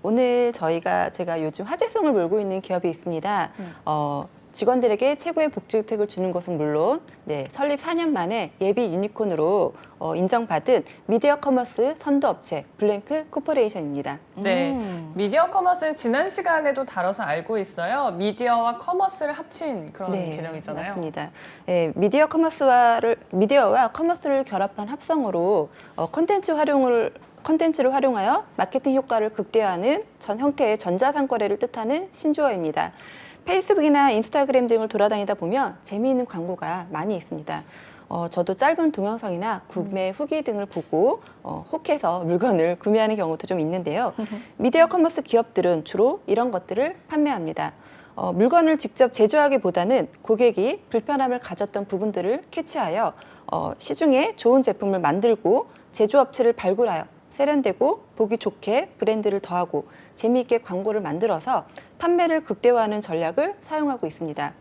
오늘 제가 요즘 화제성을 몰고 있는 기업이 있습니다. 직원들에게 최고의 복지 혜택을 주는 것은 물론 설립 4년 만에 예비 유니콘으로 인정받은 미디어 커머스 선도업체 블랭크 코퍼레이션입니다. 네, 미디어 커머스는 지난 시간에도 다뤄서 알고 있어요. 미디어와 커머스를 합친 그런 개념이잖아요. 맞습니다. 네, 미디어와 커머스를 결합한 합성어로 콘텐츠를 활용하여 마케팅 효과를 극대화하는 전 형태의 전자상거래를 뜻하는 신조어입니다. 페이스북이나 인스타그램 등을 돌아다니다 보면 재미있는 광고가 많이 있습니다. 저도 짧은 동영상이나 구매 후기 등을 보고 혹해서 물건을 구매하는 경우도 좀 있는데요. 미디어 커머스 기업들은 주로 이런 것들을 판매합니다. 물건을 직접 제조하기보다는 고객이 불편함을 가졌던 부분들을 캐치하여 시중에 좋은 제품을 만들고 제조업체를 발굴하여 세련되고 보기 좋게 브랜드를 더하고 재미있게 광고를 만들어서 판매를 극대화하는 전략을 사용하고 있습니다.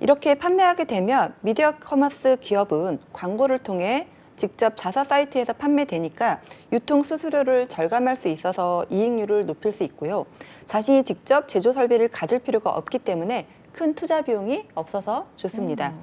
이렇게 판매하게 되면 미디어 커머스 기업은 광고를 통해 직접 자사 사이트에서 판매되니까 유통 수수료를 절감할 수 있어서 이익률을 높일 수 있고요. 자신이 직접 제조 설비를 가질 필요가 없기 때문에 큰 투자 비용이 없어서 좋습니다.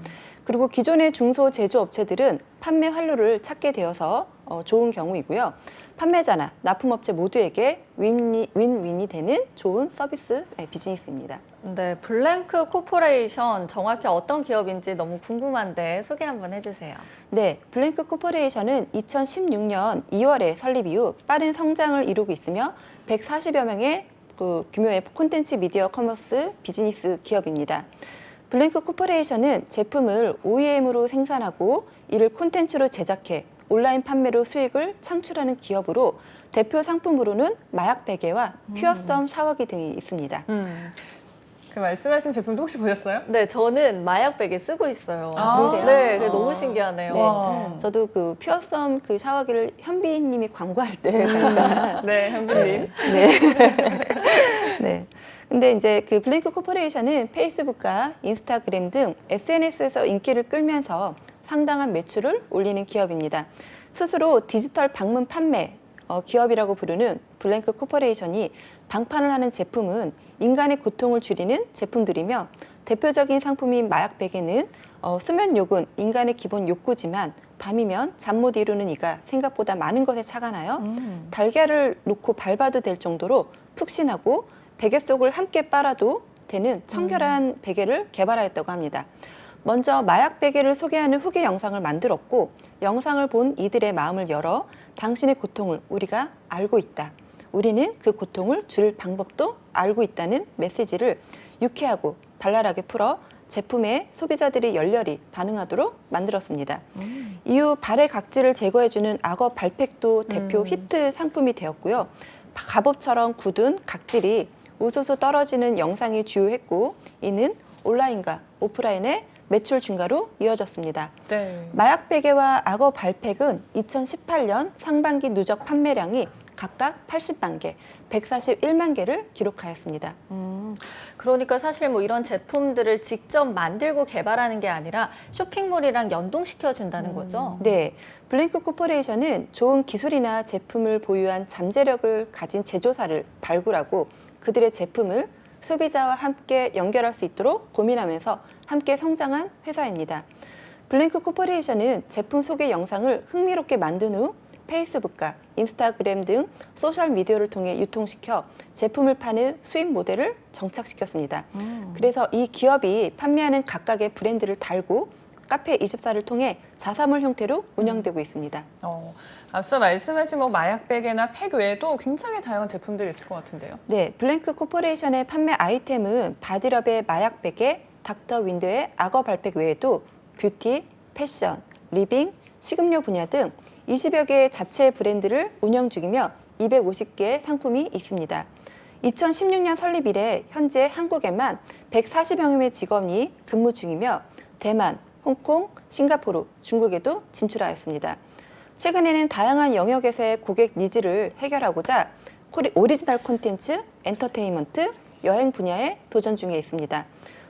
그리고 기존의 중소 제조업체들은 판매 활로를 찾게 되어서 좋은 경우이고요. 판매자나 납품업체 모두에게 윈윈이 되는 좋은 서비스 비즈니스입니다. 네, 블랭크 코퍼레이션 정확히 어떤 기업인지 너무 궁금한데 소개 한번 해주세요. 네, 블랭크 코퍼레이션은 2016년 2월에 설립 이후 빠른 성장을 이루고 있으며 140여 명의 규모의 콘텐츠 미디어 커머스 비즈니스 기업입니다. 블랭크 코퍼레이션은 제품을 OEM으로 생산하고 이를 콘텐츠로 제작해 온라인 판매로 수익을 창출하는 기업으로 대표 상품으로는 마약 베개와 퓨어썸 샤워기 등이 있습니다. 그 말씀하신 제품도 혹시 보셨어요? 네, 저는 마약 베개 쓰고 있어요. 그러세요? 네, 그게 너무 신기하네요. 네, 저도 그 퓨어썸 그 샤워기를 현비님이 광고할 때 잠깐 네, 현빈님. 네. 근데 이제 그 블랭크 코퍼레이션은 페이스북과 인스타그램 등 SNS에서 인기를 끌면서 상당한 매출을 올리는 기업입니다. 스스로 디지털 방문 판매 기업이라고 부르는 블랭크 코퍼레이션이 방판을 하는 제품은 인간의 고통을 줄이는 제품들이며 대표적인 상품인 마약 베개는 수면 욕은 인간의 기본 욕구지만 밤이면 잠 못 이루는 이가 생각보다 많은 것에 착안하여 달걀을 놓고 밟아도 될 정도로 푹신하고 베개 속을 함께 빨아도 되는 청결한 베개를 개발하였다고 합니다. 먼저 마약 베개를 소개하는 후기 영상을 만들었고 영상을 본 이들의 마음을 열어 당신의 고통을 우리가 알고 있다. 우리는 그 고통을 줄일 방법도 알고 있다는 메시지를 유쾌하고 발랄하게 풀어 제품에 소비자들이 열렬히 반응하도록 만들었습니다. 이후 발의 각질을 제거해주는 악어 발팩도 대표 히트 상품이 되었고요. 갑옷처럼 굳은 각질이 우수수 떨어지는 영상이 주요했고 이는 온라인과 오프라인의 매출 증가로 이어졌습니다. 네. 마약 베개와 악어 발팩은 2018년 상반기 누적 판매량이 각각 80만 개, 141만 개를 기록하였습니다. 그러니까 사실 뭐 이런 제품들을 직접 만들고 개발하는 게 아니라 쇼핑몰이랑 연동시켜 준다는 거죠? 네, 블랭크 코퍼레이션은 좋은 기술이나 제품을 보유한 잠재력을 가진 제조사를 발굴하고 그들의 제품을 소비자와 함께 연결할 수 있도록 고민하면서 함께 성장한 회사입니다. 블랭크 코퍼레이션은 제품 소개 영상을 흥미롭게 만든 후 페이스북과 인스타그램 등 소셜미디어를 통해 유통시켜 제품을 파는 수입 모델을 정착시켰습니다. 그래서 이 기업이 판매하는 각각의 브랜드를 달고 카페24를 통해 자사몰 형태로 운영되고 있습니다. 앞서 말씀하신 뭐 마약 베개나 팩 외에도 굉장히 다양한 제품들이 있을 것 같은데요. 네, 블랭크 코퍼레이션의 판매 아이템은 바디럽의 마약 베개, 닥터 윈드의 악어 발팩 외에도 뷰티, 패션, 리빙, 식음료 분야 등 20여 개의 자체 브랜드를 운영 중이며 250개의 상품이 있습니다. 2016년 설립 이래 현재 한국에만 140여 명의 직원이 근무 중이며 대만, 홍콩, 싱가포르, 중국에도 진출하였습니다. 최근에는 다양한 영역에서의 고객 니즈를 해결하고자 오리지널 콘텐츠, 엔터테인먼트, 여행 분야에 도전 중에 있습니다.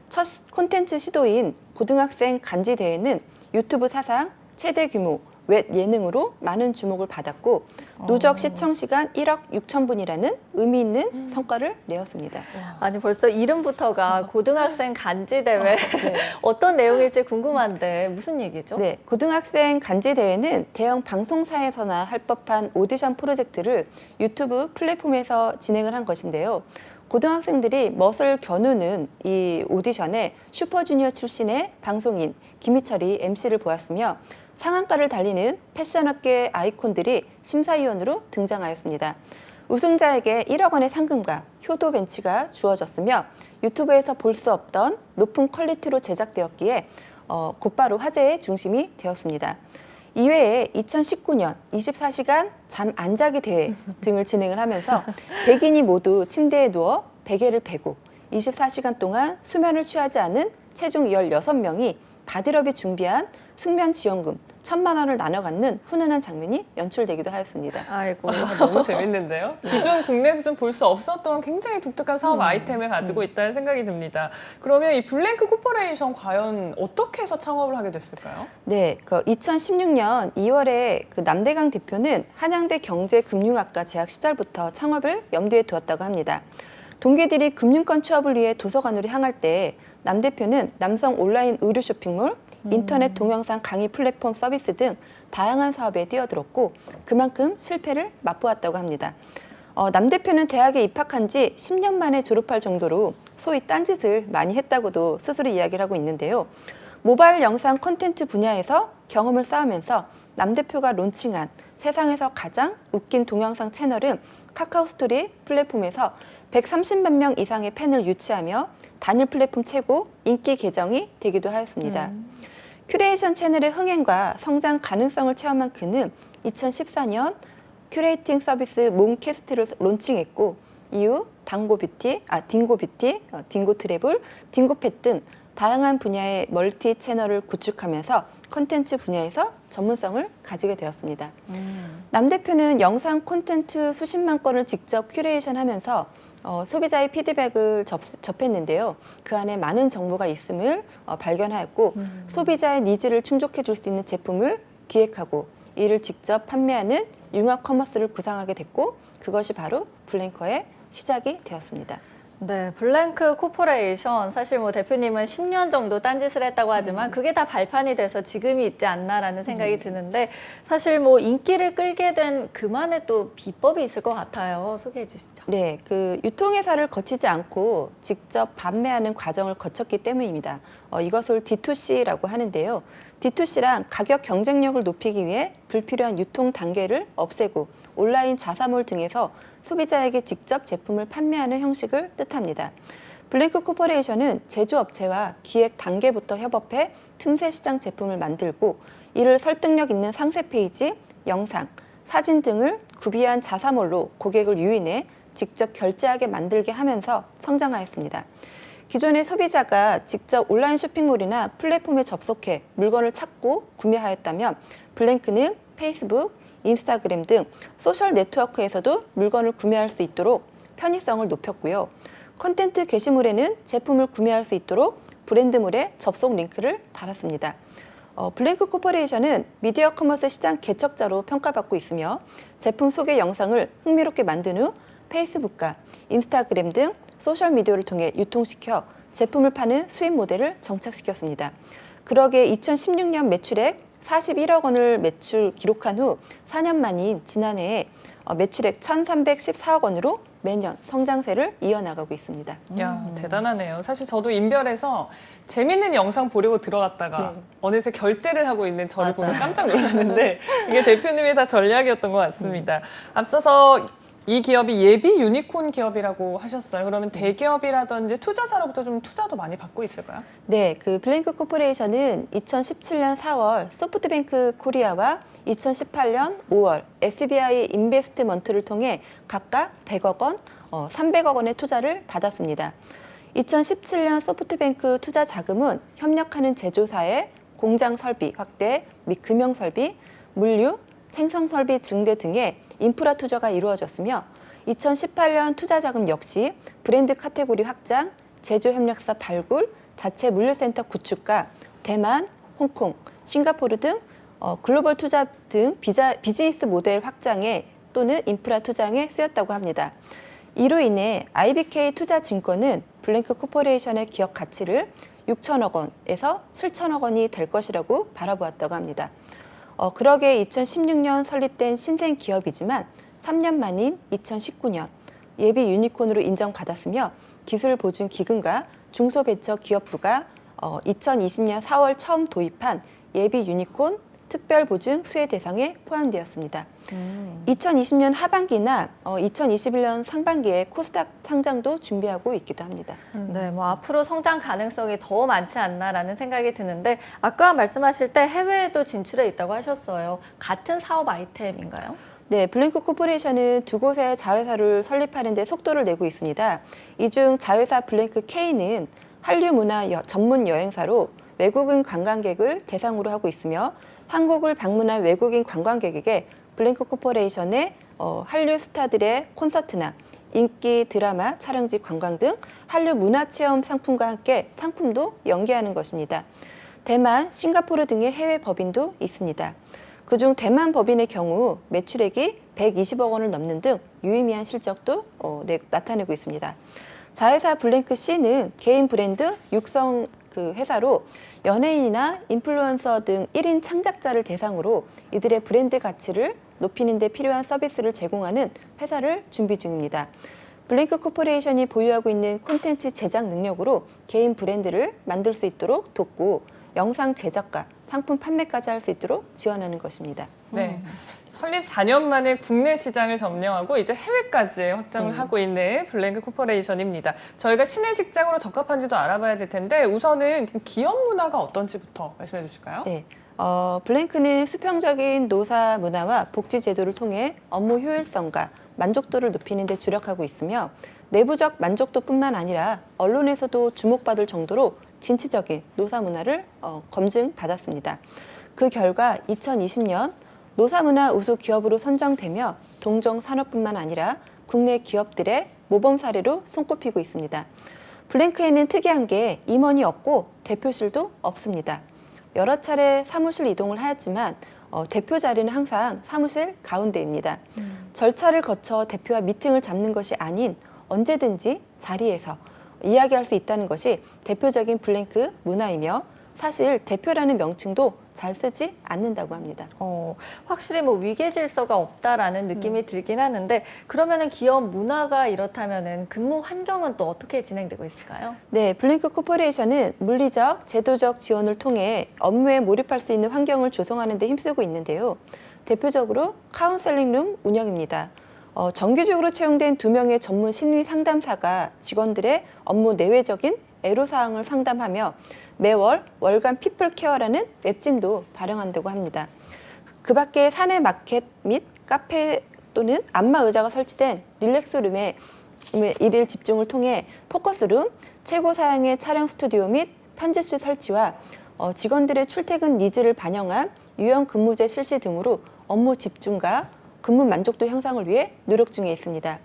첫 콘텐츠 시도인 고등학생 간지 대회는 유튜브 사상 최대 규모 웹 예능으로 많은 주목을 받았고 누적 시청 시간 1억 6천 분이라는 의미 있는 성과를 내었습니다. 아니 벌써 이름부터가 고등학생 간지 대회 네. 어떤 내용일지 궁금한데 무슨 얘기죠? 네, 고등학생 간지 대회는 대형 방송사에서나 할 법한 오디션 프로젝트를 유튜브 플랫폼에서 진행을 한 것인데요. 고등학생들이 멋을 겨누는 이 오디션에 슈퍼주니어 출신의 방송인 김희철이 MC를 보았으며 상한가를 달리는 패션업계 아이콘들이 심사위원으로 등장하였습니다. 우승자에게 1억 원의 상금과 효도 벤치가 주어졌으며 유튜브에서 볼 수 없던 높은 퀄리티로 제작되었기에 곧바로 화제의 중심이 되었습니다. 이외에 2019년 24시간 잠 안 자기 대회 등을 진행을 하면서 백인이 모두 침대에 누워 베개를 베고 24시간 동안 수면을 취하지 않은 최종 16명이 바디럽이 준비한 숙면 지원금 1,000만 원을 나눠 갖는 훈훈한 장면이 연출되기도 하였습니다. 아이고. 너무 재밌는데요. 기존 국내에서 좀 볼 수 없었던 굉장히 독특한 사업 아이템을 가지고 있다는 생각이 듭니다. 그러면 이 블랭크 코퍼레이션 과연 어떻게 해서 창업을 하게 됐을까요? 네, 2016년 2월에 남대강 대표는 한양대 경제금융학과 재학 시절부터 창업을 염두에 두었다고 합니다. 동기들이 금융권 취업을 위해 도서관으로 향할 때 남 대표는 남성 온라인 의류 쇼핑몰, 인터넷 동영상 강의 플랫폼 서비스 등 다양한 사업에 뛰어들었고 그만큼 실패를 맛보았다고 합니다. 남 대표는 대학에 입학한 지 10년 만에 졸업할 정도로 소위 딴짓을 많이 했다고도 스스로 이야기를 하고 있는데요. 모바일 영상 콘텐츠 분야에서 경험을 쌓으면서 남 대표가 론칭한 세상에서 가장 웃긴 동영상 채널은 카카오 스토리 플랫폼에서 130만 명 이상의 팬을 유치하며 단일 플랫폼 최고 인기 계정이 되기도 하였습니다. 큐레이션 채널의 흥행과 성장 가능성을 체험한 그는 2014년 큐레이팅 서비스 몽캐스트를 론칭했고 이후 딩고뷰티, 딩고트래블, 딩고펫 등 다양한 분야의 멀티 채널을 구축하면서 콘텐츠 분야에서 전문성을 가지게 되었습니다. 남 대표는 영상 콘텐츠 수십만 건을 직접 큐레이션하면서 소비자의 피드백을 접했는데요. 그 안에 많은 정보가 있음을 발견하였고 소비자의 니즈를 충족해 줄 수 있는 제품을 기획하고 이를 직접 판매하는 융합 커머스를 구상하게 됐고 그것이 바로 블랭커의 시작이 되었습니다. 네, 블랭크 코퍼레이션 사실 뭐 대표님은 10년 정도 딴짓을 했다고 하지만 그게 다 발판이 돼서 지금이 있지 않나라는 생각이 드는데 사실 뭐 인기를 끌게 된 그만의 또 비법이 있을 것 같아요. 소개해 주시죠. 네, 유통회사를 거치지 않고 직접 판매하는 과정을 거쳤기 때문입니다. 이것을 D2C라고 하는데요. D2C란 가격 경쟁력을 높이기 위해 불필요한 유통 단계를 없애고 온라인 자사몰 등에서 소비자에게 직접 제품을 판매하는 형식을 뜻합니다. 블랭크 코퍼레이션은 제조업체와 기획 단계부터 협업해 틈새 시장 제품을 만들고 이를 설득력 있는 상세 페이지, 영상, 사진 등을 구비한 자사몰로 고객을 유인해 직접 결제하게 만들게 하면서 성장하였습니다. 기존의 소비자가 직접 온라인 쇼핑몰이나 플랫폼에 접속해 물건을 찾고 구매하였다면 블랭크는 페이스북, 인스타그램 등 소셜 네트워크에서도 물건을 구매할 수 있도록 편의성을 높였고요. 콘텐츠 게시물에는 제품을 구매할 수 있도록 브랜드물에 접속 링크를 달았습니다. 블랭크 코퍼레이션은 미디어 커머스 시장 개척자로 평가받고 있으며 제품 소개 영상을 흥미롭게 만든 후 페이스북과 인스타그램 등 소셜미디어를 통해 유통시켜 제품을 파는 수입 모델을 정착시켰습니다. 그러기에 2016년 매출액 41억 원을 매출 기록한 후 4년 만인 지난해에 매출액 1,314억 원으로 매년 성장세를 이어나가고 있습니다. 야, 대단하네요. 사실 저도 인별에서 재밌는 영상 보려고 들어갔다가 네. 어느새 결제를 하고 있는 저를 보면 맞아요. 깜짝 놀랐는데 이게 대표님의 다 전략이었던 것 같습니다. 앞서서 이 기업이 예비 유니콘 기업이라고 하셨어요. 그러면 대기업이라든지 투자사로부터 좀 투자도 많이 받고 있을까요? 네, 블랭크 코퍼레이션은 2017년 4월 소프트뱅크 코리아와 2018년 5월 SBI 인베스트먼트를 통해 각각 100억 원, 300억 원의 투자를 받았습니다. 2017년 소프트뱅크 투자 자금은 협력하는 제조사의 공장 설비 확대 및 금형 설비, 물류, 생성 설비 증대 등의 인프라 투자가 이루어졌으며 2018년 투자 자금 역시 브랜드 카테고리 확장, 제조 협력사 발굴, 자체 물류센터 구축과 대만, 홍콩, 싱가포르 등 글로벌 투자 등 비즈니스 모델 확장에 또는 인프라 투자에 쓰였다고 합니다. 이로 인해 IBK 투자증권은 블랭크 코퍼레이션의 기업 가치를 6천억 원에서 7천억 원이 될 것이라고 바라보았다고 합니다. 그러게 2016년 설립된 신생 기업이지만 3년 만인 2019년 예비 유니콘으로 인정받았으며 기술보증기금과 중소벤처기업부가 2020년 4월 처음 도입한 예비 유니콘 특별보증 수혜 대상에 포함되었습니다. 2020년 하반기나 2021년 상반기에 코스닥 상장도 준비하고 있기도 합니다. 네, 뭐 앞으로 성장 가능성이 더 많지 않나라는 생각이 드는데 아까 말씀하실 때 해외에도 진출해 있다고 하셨어요. 같은 사업 아이템인가요? 네, 블랭크 코퍼레이션은 두 곳의 자회사를 설립하는 데 속도를 내고 있습니다. 이 중 자회사 블랭크 K는 한류 문화 전문 여행사로 외국인 관광객을 대상으로 하고 있으며 한국을 방문한 외국인 관광객에게 블랭크 코퍼레이션의 한류 스타들의 콘서트나 인기 드라마 촬영지 관광 등 한류 문화체험 상품과 함께 상품도 연계하는 것입니다. 대만, 싱가포르 등의 해외 법인도 있습니다. 그중 대만 법인의 경우 매출액이 120억 원을 넘는 등 유의미한 실적도 나타내고 있습니다. 자회사 블랭크 C는 개인 브랜드 육성 회사로 연예인이나 인플루언서 등 1인 창작자를 대상으로 이들의 브랜드 가치를 높이는 데 필요한 서비스를 제공하는 회사를 준비 중입니다. 블랭크 코퍼레이션이 보유하고 있는 콘텐츠 제작 능력으로 개인 브랜드를 만들 수 있도록 돕고 영상 제작과 상품 판매까지 할 수 있도록 지원하는 것입니다. 네. 설립 4년 만에 국내 시장을 점령하고 이제 해외까지 확장을 하고 있는 블랭크 코퍼레이션입니다. 저희가 시내 직장으로 적합한지도 알아봐야 될 텐데 우선은 좀 기업 문화가 어떤지부터 말씀해 주실까요? 네. 블랭크는 수평적인 노사 문화와 복지 제도를 통해 업무 효율성과 만족도를 높이는 데 주력하고 있으며 내부적 만족도뿐만 아니라 언론에서도 주목받을 정도로 진취적인 노사 문화를 검증받았습니다. 그 결과 2020년 노사문화 우수 기업으로 선정되며 동종 산업뿐만 아니라 국내 기업들의 모범 사례로 손꼽히고 있습니다. 블랭크에는 특이한 게 임원이 없고 대표실도 없습니다. 여러 차례 사무실 이동을 하였지만 대표 자리는 항상 사무실 가운데입니다. 절차를 거쳐 대표와 미팅을 잡는 것이 아닌 언제든지 자리에서 이야기할 수 있다는 것이 대표적인 블랭크 문화이며 사실 대표라는 명칭도 잘 쓰지 않는다고 합니다. 확실히 뭐 위계 질서가 없다라는 느낌이 들긴 하는데 그러면은 기업 문화가 이렇다면은 근무 환경은 또 어떻게 진행되고 있을까요? 네, 블랭크 코퍼레이션은 물리적, 제도적 지원을 통해 업무에 몰입할 수 있는 환경을 조성하는 데 힘쓰고 있는데요. 대표적으로 카운셀링룸 운영입니다. 정기적으로 채용된 2명의 전문 심리 상담사가 직원들의 업무 내외적인 애로사항을 상담하며 매월 월간 피플케어라는 웹진도 발행한다고 합니다. 그 밖에 사내 마켓 및 카페 또는 안마 의자가 설치된 릴렉스룸의 일일 집중을 통해 포커스룸, 최고 사양의 촬영 스튜디오 및 편집실 설치와 직원들의 출퇴근 니즈를 반영한 유연 근무제 실시 등으로 업무 집중과 근무 만족도 향상을 위해 노력 중에 있습니다.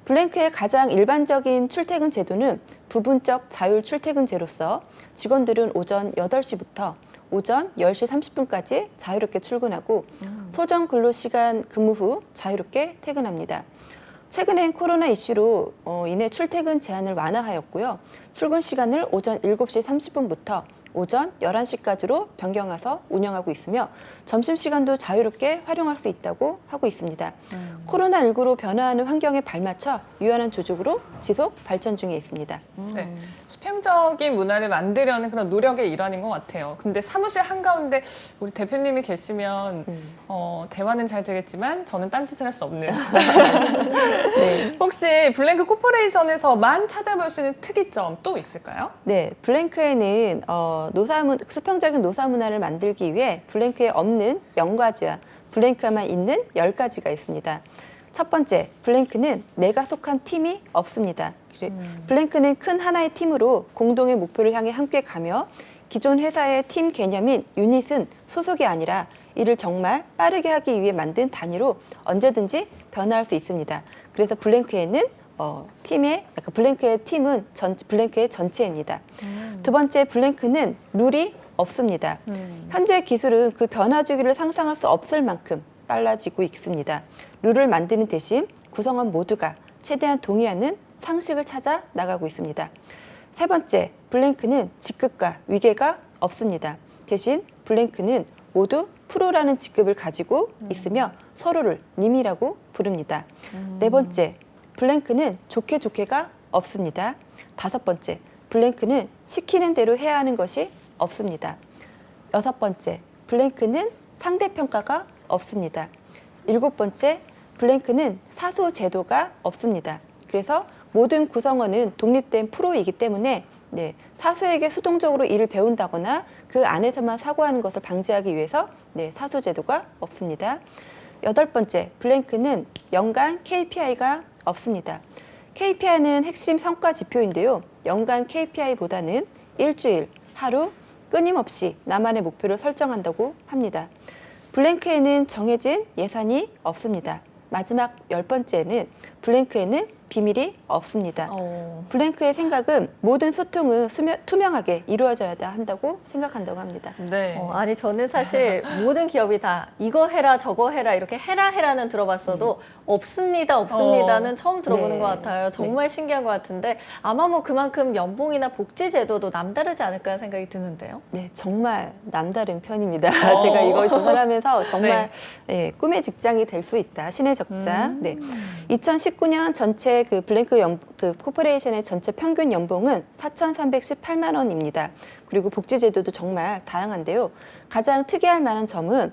블랭크의 가장 일반적인 출퇴근 제도는 부분적 자율 출퇴근제로서 직원들은 오전 8시부터 오전 10시 30분까지 자유롭게 출근하고 소정 근로시간 근무 후 자유롭게 퇴근합니다. 최근엔 코로나 이슈로 인해 출퇴근 제한을 완화하였고요. 출근 시간을 오전 7시 30분부터 오전 11시까지로 변경해서 운영하고 있으며 점심시간도 자유롭게 활용할 수 있다고 하고 있습니다. 코로나19로 변화하는 환경에 발맞춰 유연한 조직으로 지속 발전 중에 있습니다. 네, 수평적인 문화를 만들려는 그런 노력의 일환인 것 같아요. 근데 사무실 한가운데 우리 대표님이 계시면 대화는 잘 되겠지만 저는 딴짓을 할 수 없는. 네. 혹시 블랭크 코퍼레이션에서만 찾아볼 수 있는 특이점 또 있을까요? 네, 블랭크에는 수평적인 노사 문화를 만들기 위해 블랭크에 없는 0가지와 블랭크만 있는 10가지가 있습니다. 첫 번째, 블랭크는 내가 속한 팀이 없습니다. 블랭크는 큰 하나의 팀으로 공동의 목표를 향해 함께 가며 기존 회사의 팀 개념인 유닛은 소속이 아니라 이를 정말 빠르게 하기 위해 만든 단위로 언제든지 변화할 수 있습니다. 그래서 블랭크에는 블랭크의 팀은 블랭크의 전체입니다. 두 번째, 블랭크는 룰이 없습니다. 현재 기술은 그 변화 주기를 상상할 수 없을 만큼 빨라지고 있습니다. 룰을 만드는 대신 구성원 모두가 최대한 동의하는 상식을 찾아 나가고 있습니다. 세 번째, 블랭크는 직급과 위계가 없습니다. 대신 블랭크는 모두 프로라는 직급을 가지고 있으며 서로를 님이라고 부릅니다. 네 번째, 블랭크는 좋게 좋게가 없습니다. 다섯 번째, 블랭크는 시키는 대로 해야 하는 것이 없습니다. 여섯 번째, 블랭크는 상대평가가 없습니다. 일곱 번째, 블랭크는 사소 제도가 없습니다. 그래서 모든 구성원은 독립된 프로이기 때문에 사수에게 수동적으로 일을 배운다거나 그 안에서만 사고하는 것을 방지하기 위해서 사수 제도가 없습니다. 여덟 번째, 블랭크는 연간 KPI가 없습니다. KPI는 핵심 성과 지표인데요. 연간 KPI보다는 일주일, 하루 끊임없이 나만의 목표를 설정한다고 합니다. 블랭크에는 정해진 예산이 없습니다. 마지막 열 번째는 블랭크에는 비밀이 없습니다. 블랭크의 생각은 모든 소통은 투명하게 이루어져야 한다고 생각한다고 합니다. 네. 아니 저는 사실 모든 기업이 다 이거 해라 저거 해라 이렇게 해라는 들어봤어도 없습니다는 처음 들어보는 네. 것 같아요. 정말 신기한 것 같은데 아마 뭐 그만큼 연봉이나 복지 제도도 남다르지 않을까 생각이 드는데요. 네, 정말 남다른 편입니다. 제가 이걸 조사하면서 정말 꿈의 직장이 될 수 있다. 신의 적자. 2019년 전체 그 블랭크 코퍼레이션의 전체 평균 연봉은 4,318만 원입니다. 그리고 복지 제도도 정말 다양한데요. 가장 특이할 만한 점은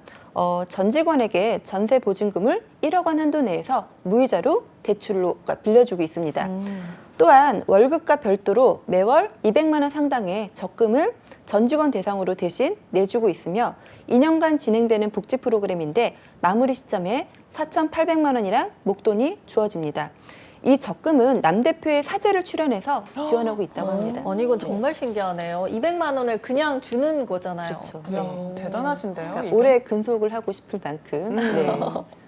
전 직원에게 전세 보증금을 1억 원 한도 내에서 무이자로 대출로 빌려주고 있습니다. 또한 월급과 별도로 매월 200만 원 상당의 적금을 전 직원 대상으로 대신 내주고 있으며 2년간 진행되는 복지 프로그램인데 마무리 시점에 4,800만 원이란 목돈이 주어집니다. 이 적금은 남 대표의 사재를 출연해서 지원하고 있다고 합니다. 아니 이건 정말 신기하네요. 200만 원을 그냥 주는 거잖아요. 그렇죠. 이야, 대단하신데요. 그러니까 이게? 오래 근속을 하고 싶을 만큼.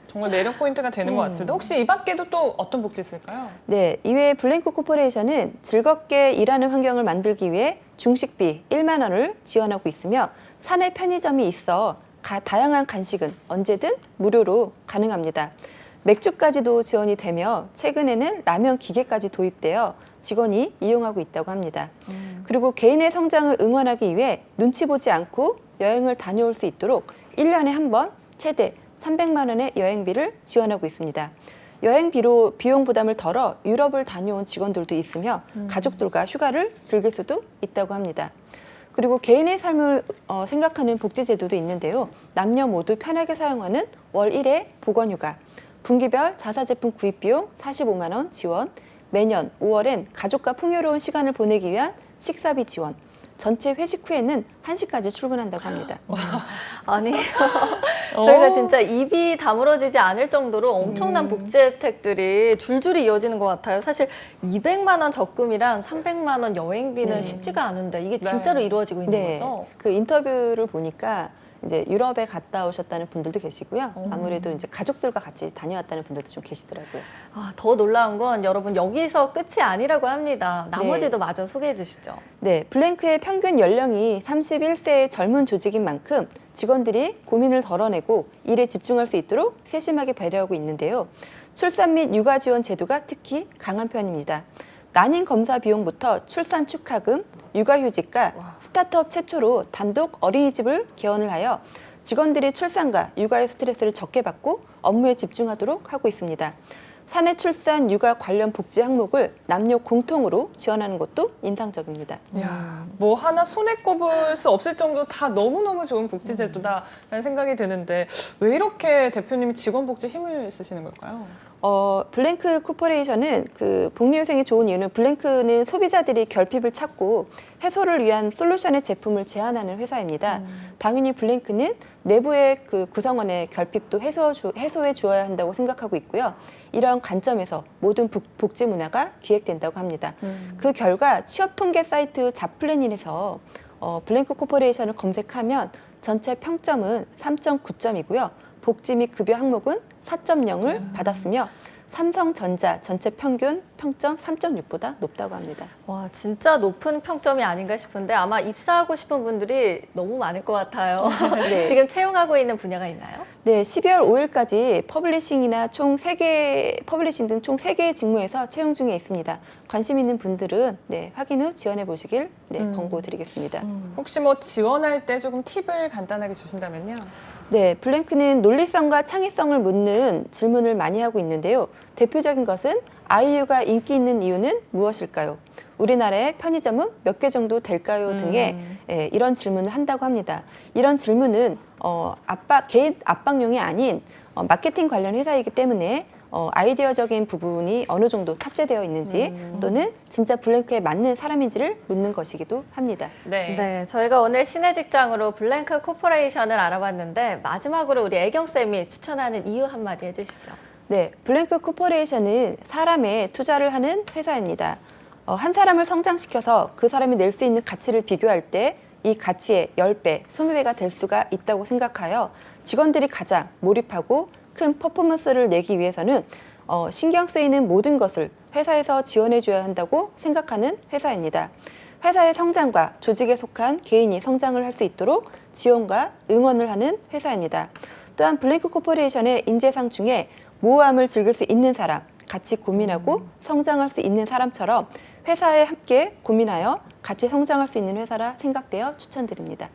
정말 매력 포인트가 되는 것 같습니다. 혹시 이 밖에도 또 어떤 복지 있을까요? 네, 이외에 블랭크 코퍼레이션은 즐겁게 일하는 환경을 만들기 위해 중식비 1만 원을 지원하고 있으며 사내 편의점이 있어 다양한 간식은 언제든 무료로 가능합니다. 맥주까지도 지원이 되며 최근에는 라면 기계까지 도입되어 직원이 이용하고 있다고 합니다. 그리고 개인의 성장을 응원하기 위해 눈치 보지 않고 여행을 다녀올 수 있도록 1년에 한 번 최대 300만 원의 여행비를 지원하고 있습니다. 여행비로 비용 부담을 덜어 유럽을 다녀온 직원들도 있으며 가족들과 휴가를 즐길 수도 있다고 합니다. 그리고 개인의 삶을 생각하는 복지 제도도 있는데요. 남녀 모두 편하게 사용하는 월 1회 보건휴가, 분기별 자사제품 구입 비용 45만 원 지원, 매년 5월엔 가족과 풍요로운 시간을 보내기 위한 식사비 지원, 전체 회식 후에는 1시까지 출근한다고 합니다. 아니 저희가 진짜 입이 다물어지지 않을 정도로 엄청난 복지 혜택들이 줄줄이 이어지는 것 같아요. 사실 200만 원 적금이랑 300만 원 여행비는 쉽지가 않은데 이게 진짜로 이루어지고 있는 거죠? 그 인터뷰를 보니까 이제 유럽에 갔다 오셨다는 분들도 계시고요. 아무래도 이제 가족들과 같이 다녀왔다는 분들도 좀 계시더라고요. 더 놀라운 건 여러분 여기서 끝이 아니라고 합니다. 나머지도 마저 소개해 주시죠. 네, 블랭크의 평균 연령이 31세의 젊은 조직인 만큼 직원들이 고민을 덜어내고 일에 집중할 수 있도록 세심하게 배려하고 있는데요. 출산 및 육아 지원 제도가 특히 강한 편입니다. 난임 검사 비용부터 출산 축하금, 육아휴직과 스타트업 최초로 단독 어린이집을 개원을 하여 직원들이 출산과 육아의 스트레스를 적게 받고 업무에 집중하도록 하고 있습니다. 사내 출산, 육아 관련 복지 항목을 남녀 공통으로 지원하는 것도 인상적입니다. 이야, 뭐 하나 손에 꼽을 수 없을 정도 다 너무너무 좋은 복지 제도다라는 생각이 드는데 왜 이렇게 대표님이 직원 복지 힘을 쓰시는 걸까요? 블랭크 코퍼레이션은 그 복리후생이 좋은 이유는 블랭크는 소비자들이 결핍을 찾고 해소를 위한 솔루션의 제품을 제안하는 회사입니다. 당연히 블랭크는 내부의 그 구성원의 결핍도 해소해 주어야 한다고 생각하고 있고요. 이런 관점에서 모든 복지 문화가 기획된다고 합니다. 그 결과 취업 통계 사이트 잡플래닛에서 블랭크 코퍼레이션을 검색하면 전체 평점은 3.9점이고요. 복지 및 급여 항목은 4.0을 받았으며 삼성전자 전체 평균 평점 3.6보다 높다고 합니다. 와, 진짜 높은 평점이 아닌가 싶은데 아마 입사하고 싶은 분들이 너무 많을 것 같아요. 네. 지금 채용하고 있는 분야가 있나요? 네, 12월 5일까지 퍼블리싱이나 퍼블리싱 등 총 3개의 직무에서 채용 중에 있습니다. 관심 있는 분들은 네, 확인 후 지원해 보시길 권고드리겠습니다. 혹시 뭐 지원할 때 조금 팁을 간단하게 주신다면요? 네, 블랭크는 논리성과 창의성을 묻는 질문을 많이 하고 있는데요. 대표적인 것은 아이유가 인기 있는 이유는 무엇일까요? 우리나라의 편의점은 몇 개 정도 될까요? 등의 이런 질문을 한다고 합니다. 이런 질문은 개인 압박용이 아닌 마케팅 관련 회사이기 때문에 아이디어적인 부분이 어느 정도 탑재되어 있는지 또는 진짜 블랭크에 맞는 사람인지를 묻는 것이기도 합니다. 네. 네, 저희가 오늘 시내 직장으로 블랭크 코퍼레이션을 알아봤는데 마지막으로 우리 애경쌤이 추천하는 이유 한마디 해주시죠. 네, 블랭크 코퍼레이션은 사람에 투자를 하는 회사입니다. 한 사람을 성장시켜서 그 사람이 낼 수 있는 가치를 비교할 때 이 가치의 10배, 20배가 될 수가 있다고 생각하여 직원들이 가장 몰입하고 큰 퍼포먼스를 내기 위해서는 신경 쓰이는 모든 것을 회사에서 지원해 줘야 한다고 생각하는 회사입니다. 회사의 성장과 조직에 속한 개인이 성장을 할 수 있도록 지원과 응원을 하는 회사입니다. 또한 블랭크 코퍼레이션의 인재상 중에 모호함을 즐길 수 있는 사람, 같이 고민하고 성장할 수 있는 사람처럼 회사에 함께 고민하여 같이 성장할 수 있는 회사라 생각되어 추천드립니다.